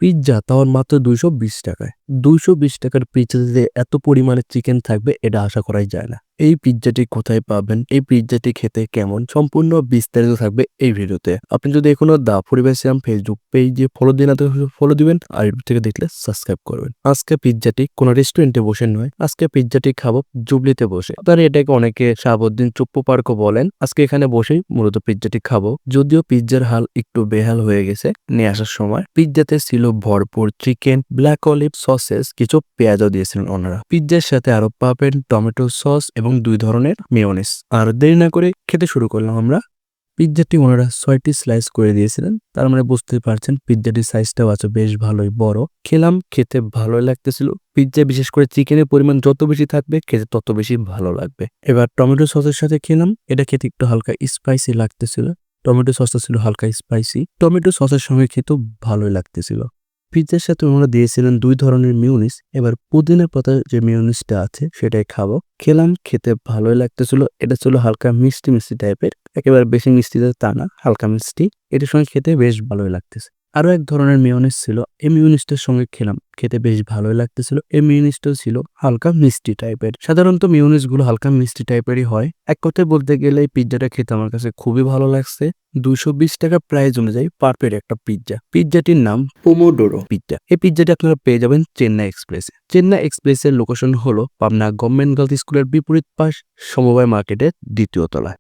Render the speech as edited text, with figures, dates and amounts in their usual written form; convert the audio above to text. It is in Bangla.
পিজ্জা তাও মাত্র 220 টাকায়। 220 টাকার পিজ্জাতে এত পরিমাণে চিকেন থাকবে এটা আশা করাই যায় না। এই পিজ্জাটি কোথায় পাবেন, এই পিজ্জাটি খেতে কেমন, সম্পূর্ণ বিস্তারিত থাকবে এই ভিডিওতে। আপনি যদি এখনো দা পরিবার সিয়াম ফেসবুক পেজে ফলো দিয়ে না ফলো দিবেন, আর ইউটিউব থেকে দেখলে সাবস্ক্রাইব করবেন। আজকে পিজ্জাটি কোনো রেস্টুরেন্টে বসে নয়, আজকে পিজ্জাটি খাবো জুবলিতে বসে। আপনারা এটাকে অনেকে শাহাবুদ্দিন চুপ্পু পার্কও বলেন। আজকে এখানে বসেই মূলত পিজ্জাটি খাবো। যদিও পিজ্জার হাল একটু বেহাল হয়ে গেছে নিয়ে আসার সময়। পিজ্জাতে ছিল ভরপুর চিকেন, ব্ল্যাক অলিভ সসেস, কিছু পেঁয়াজও দিয়েছিলেন ওনারা। পিজ্জার সাথে আরো পাবেন টমেটো সস এবং 2 ধরনের মেয়োনিজ। আর দেরি না করে খেতে শুরু করলাম আমরা। পিজ্জাটি ওনারা 6টি স্লাইস করে দিয়েছিলেন, তার মানে বুঝতে পারছেন পিজ্জাটির সাইজটাও আছে বেশ ভালোই বড়। খেলাম, খেতে ভালোই লাগতেছিল। পিজ্জা বিশেষ করে চিকেনের পরিমাণ যত বেশি থাকবে খেতে তত বেশি ভালো লাগবে। এবার টমেটো সসের সাথে খেলাম, এটা খেতে একটু হালকা স্পাইসি লাগতেছিল। টমেটো সসটা ছিল হালকা স্পাইসি, টমেটো সসের সঙ্গে খেতেও ভালোই লাগতেছিল। পিজ্জার সাথে ওনারা দিয়েছিলেন 2 ধরনের মিউনিস। এবার পুদিনা পাতার যে মিউনিসটা আছে সেটাই খাবো। খেলাম, খেতে ভালোই লাগতেছিল। এটা ছিল হালকা মিষ্টি মিষ্টি টাইপের, একেবারে বেশি মিষ্টি তা না, হালকা মিষ্টি। এটার সঙ্গে খেতে বেশ ভালোই লাগতেছে। আরো এক ধরনের মিউনিস ছিল, এই মিউনিসটার সঙ্গে খেলাম, খেতে বেশ ভালোই লাগতেছিল। এই মিউনিসটাও ছিল হালকা মিষ্টি টাইপের। সাধারণত মিউনিস গুলো হালকা মিষ্টি টাইপেরই হয়। এক কথায় বলতে গেলে এই পিজ্জাটা খেতে আমার কাছে খুবই ভালো লাগছে। 220 টাকা প্রাইস অনুযায়ী পারফেক্ট একটা পিজ্জা। পিজ্জাটির নাম পোমোডোরো পিজ্জা। এই পিজ্জাটি আপনারা পেয়ে যাবেন চেন্নাই এক্সপ্রেসে। চেন্নাই এক্সপ্রেসের লোকেশন হলো পাবনা গভর্নমেন্ট গার্লস স্কুলের বিপরীত পাশ, সমবায় মার্কেটের 2য় তলায়।